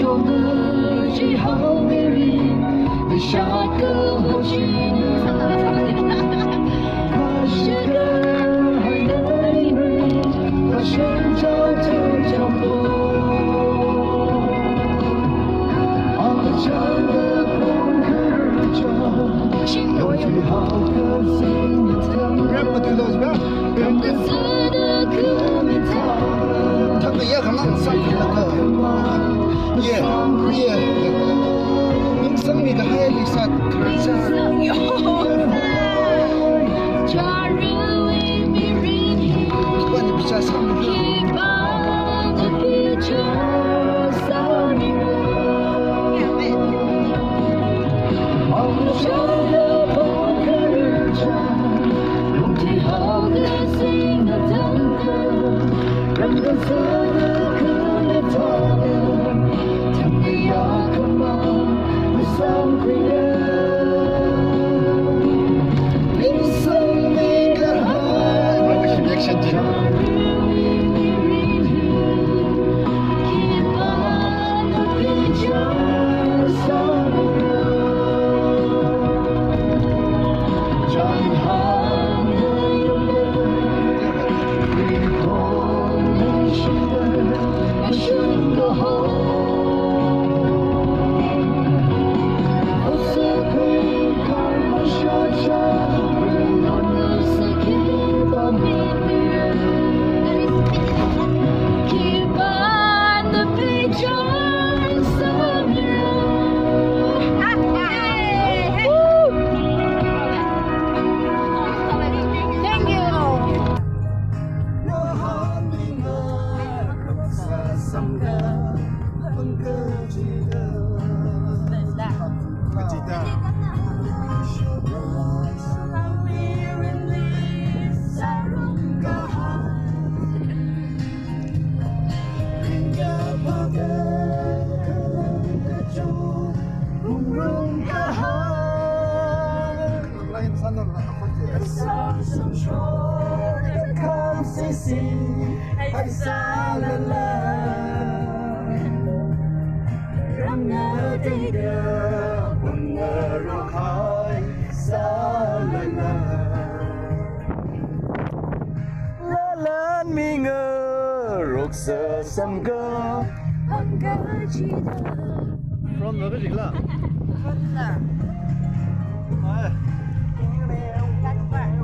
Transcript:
中的记号美丽，留下个后纪念。那些个海的音律，和寻找的角落，好长的朋克日常，有句好歌新的唱，人的死的革命他。他们也很浪漫的，也人生里的海里萨克扎。假日为别人听，关你比较上面。一般的啤酒撒米人，好长的朋克日常，用最好的新的灯光，让蓝色的可怜他的，天地亚克玛，为丧归人。Från över Gilla. Från där. Nej. Tack för.